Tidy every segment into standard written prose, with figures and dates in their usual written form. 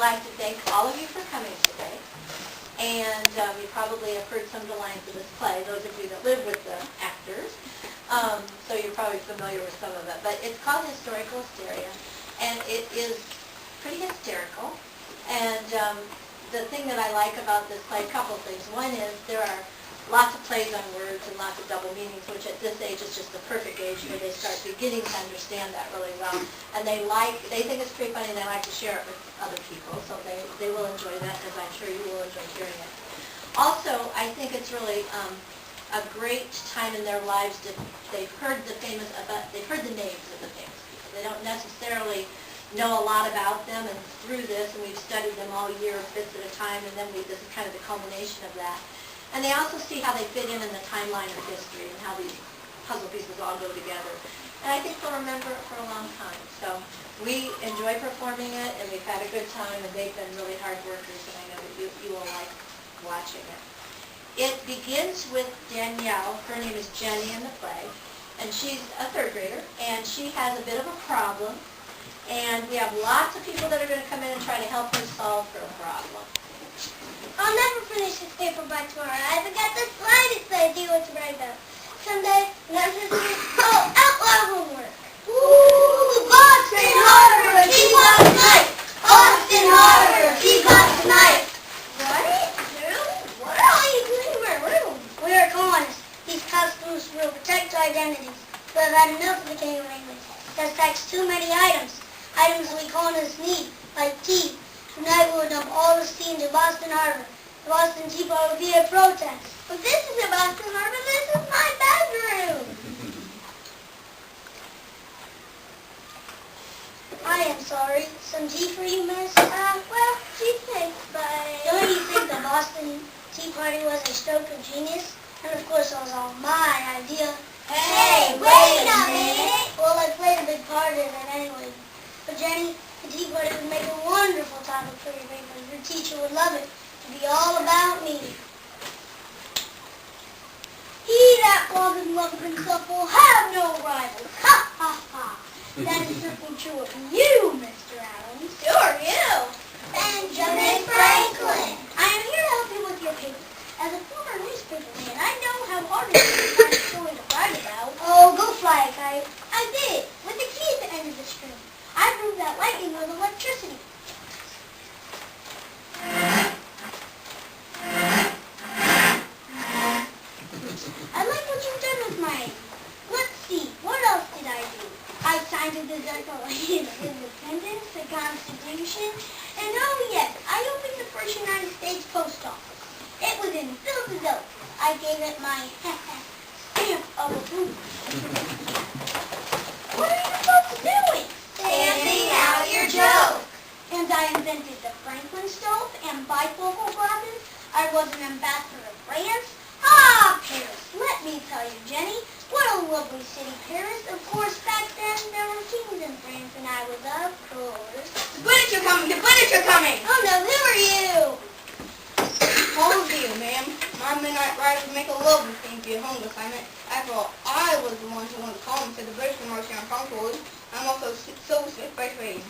like to thank all of you for coming today. And you probably have heard some of the lines of this play, those of you that live with the actors. So you're probably familiar with some of it. But it's called Hystorical Hysteria, and it is pretty hysterical. And the thing that I like about this play, a couple of things. One is there are lots of plays on words and lots of double meanings, which at this age is just the perfect age where they start beginning to understand that really well. And they think it's pretty funny, and they like to share it with other people, so they will enjoy that, as I'm sure you will enjoy hearing it. Also, I think it's really a great time in their lives that they've heard the names of the famous people. They don't necessarily know a lot about them, and through this, and we've studied them all year, bits at a time, and then this is kind of the culmination of that. And they also see how they fit in the timeline of history and how these puzzle pieces all go together. And I think they'll remember it for a long time. So we enjoy performing it, and we've had a good time, and they've been really hard workers, and I know that you will like watching it. It begins with Danielle. Her name is Jenny in the play, and she's a third grader, and she has a bit of a problem. And we have lots of people that are going to come in and try to help her solve her problem. I'll never finish this paper by tomorrow. I haven't got the slightest idea what to write about. Someday, outlaw homework. Ooh, Boston Harbor, keep on tonight. Boston Harbor, keep on tonight. What? Really? What are all you doing in my room? We are colonists. These costumes will protect our identities. We have had enough of the King of England. That stacks too many items. Items we colonists need, like tea. Tonight we will dump all the steam to Boston Harbor. The Boston Tea Party will be a protest. But this isn't Boston Harbor, this is my bedroom. I am sorry. Some tea for you, miss? Well, gee, thanks, but... Don't you think the Boston Tea Party was a stroke of genius? And of course it was all my idea. Hey, wait a minute! Well, I played a big part in it anyway. But Jenny, the tea party would make a wonderful topic for your paper. Your teacher would love it. To be all about me. He that falls in love with himself will have no rival. Ha, ha, ha. That is certainly true of you, Mr. Adams. Sure, you. Benjamin Franklin. I am here to help you with your paper. As a former newspaper man, I know how hard it is to find a story to write about. Oh, go fly a kite. I did, with the key at the end of the string. I proved that lightning was electricity. I like what you've done with my... Let's see, what else did I do? I signed the Declaration of Independence, the Constitution, and oh yes, I opened the first United States Post Office. It was in Philadelphia. I gave it my stamp of approval. What are you folks doing? Stamping out your joke. And I invented the Franklin stove and bifocal glasses. I was an ambassador of France. Ah, Paris. Let me tell you, Jenny, what a lovely city, Paris. Of course, back then there were kings in France, and I was, of course. The British are coming! The British are coming! Oh no, who are you? Home to you, ma'am. My midnight ride would make a lovely thing for your home assignment. After all, I was the one who wanted to call and said the British were marching on Concord. I'm also Silver Smith by trade.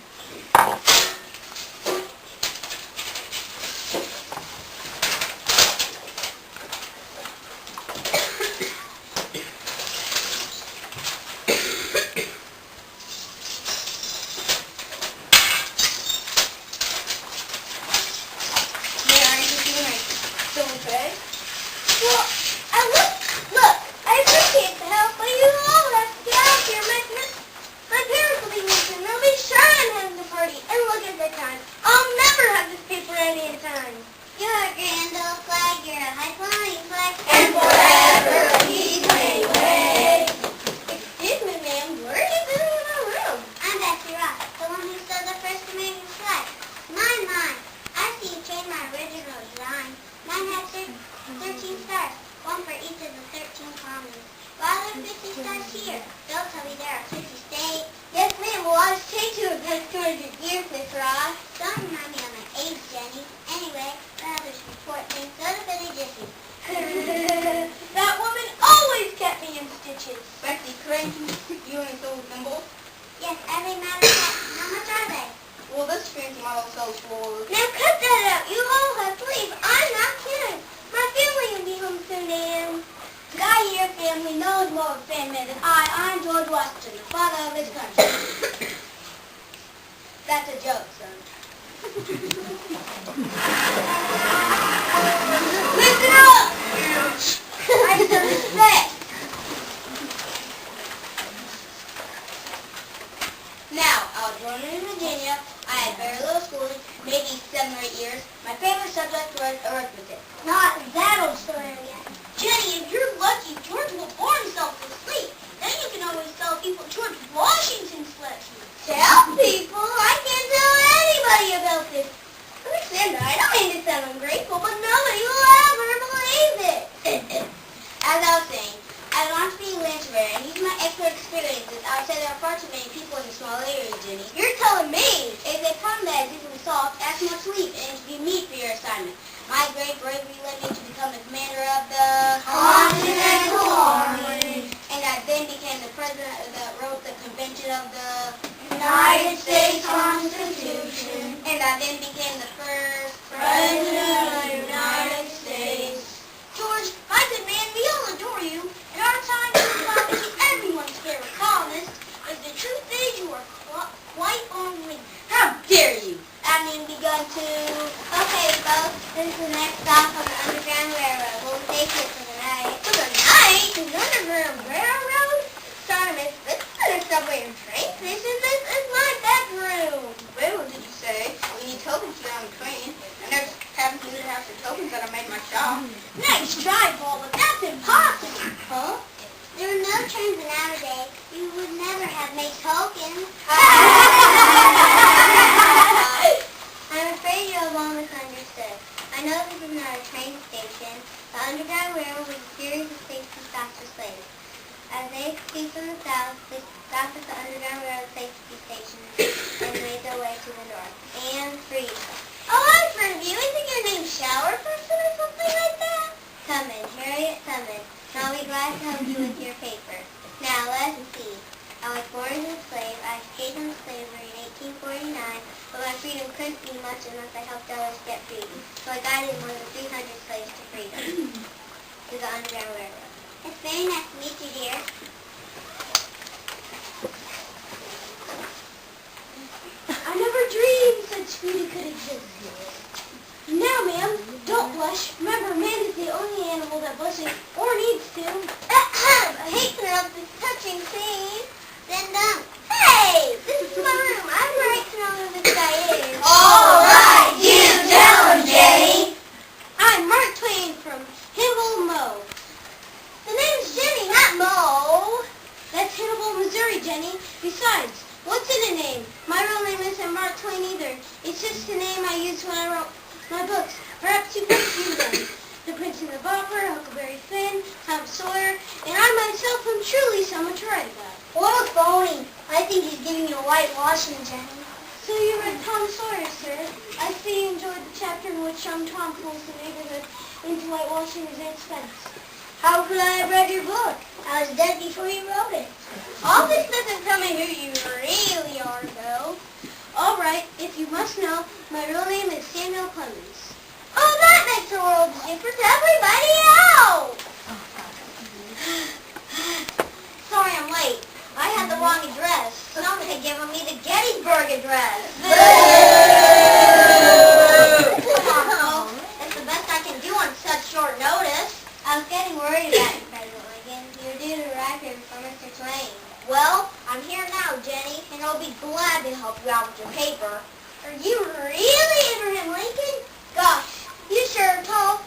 Well, look, I appreciate the help, but you all have to get out here. My parents will be missing. They'll be sure I'm having the party. And look at the time. I'll never have this paper any time. You're a grand old flag, you're a high-flying flag, and forever we swing away. Excuse me, ma'am, where are you sitting in my room? I'm Betsy Ross, the one who stole the first American flag. Mine. I see you changed my original design. Mine has 13 stars, one for each of the 13 colonies. Why are there 50 stars here? Don't tell me there are 50 states. Yes, ma'am. Well, I was changed to a good 200 years, Miss Ross. Don't remind me of my age, Jenny. Anyway, others report things so to Billy Jiffy. That woman always kept me in stitches. Betsy, couldn't you and Silver Thimble? Yes, every matter of fact. How much are they? Well, this fancy model sells for $50. family knows more of fan man than I. I'm George Washington, the father of this country. That's a joke, son. Listen up! I need some respect. Now, I was born in Virginia. I had very little schooling, maybe 7 or 8 years. My favorite subject was arithmetic. Not that old story again. Jenny, if you're lucky, George will bore himself to sleep. Then you can always tell people George Washington slept. Tell people? I can't tell anybody about this. Understand that? I don't mean to sound ungrateful, but nobody will ever believe it. As I was saying, I want to be a land surveyor and use my expert experiences. I would say there are far too many people in the small area, Jenny. You're telling me? If a problem that is easily solved, ask much sleep and interview me for your assignment. My great bravery led me to become the commander of the Continental Army. And I then became the president that wrote the Convention of the United States Constitution. And I then became the first president of the United States. George, my good man, we all adore you. In our time, you want to keep everyone's favorite columnist. But the truth is, you are quite only. How dare you? I mean, begun to. Okay, folks, this is the next stop on the Underground Railroad. We'll take it for the night. For the night? The Underground Railroad? Sorry, miss, this isn't a subway and train station. This is my bedroom. Railroad, did you say? We need tokens to get on the train. And there's happens to have some tokens that I made myself. Nice try, Paul, but that's impossible. Huh? There are no trains in our day. You would never have made tokens. I'm afraid you have all misunderstood. I know this is not a train station. The Underground Railroad was a series of safety stops for slaves. As they escaped from the south, they stopped at the Underground Railroad safety station and made their way to the north. And freed. Oh, I've heard of you. Isn't your name Shower Person or something like that? Come in, Harriet, come in. I'll be glad to help you with your paper. Now, let's see. I was born as a slave. I escaped from slavery in 1849, but my freedom couldn't be much unless I helped others get free. So I guided more than 300 slaves to freedom, to the Underground Railroad. It's very nice to meet you, dear. I never dreamed such beauty could exist. Now, ma'am, don't blush. Remember, man is the only animal that blushes or needs to. I hate to interrupt this touching scene. Then don't. Hey, this is my room. I have a right to know who this guy is. All right, you tell him, Jenny. I'm Mark Twain from Hannibal, Mo. The name's Jenny, not Mo. That's Hannibal, Missouri, Jenny. Besides, what's in a name? My real name isn't Mark Twain either. It's just a name I used when I wrote my books. Perhaps you could see them. The Prince and the Pauper, Huckleberry Finn, Tom Sawyer, and I myself am truly someone to write about. What a phony. I think he's giving you a whitewashing, Jenny. So you read Tom Sawyer, sir. I see you enjoyed the chapter in which young Tom pulls the neighborhood into whitewashing his aunt's fence. How could I have read your book? I was dead before you wrote it. All this doesn't tell me who you really are, though. All right, if you must know, my real name is Samuel Clemens. Oh, that makes a world of difference to everybody else! Sorry I'm late. I had the wrong address. Someone had given me the Gettysburg address. Come on, folks. That's the best I can do on such short notice. I was getting worried about you, President Lincoln. You're due to arrive here before Mr. Twain. Well, I'm here now, Jenny, and I'll be glad to help you out with your paper. Are you really Abraham Lincoln? Gosh, you sure are tall.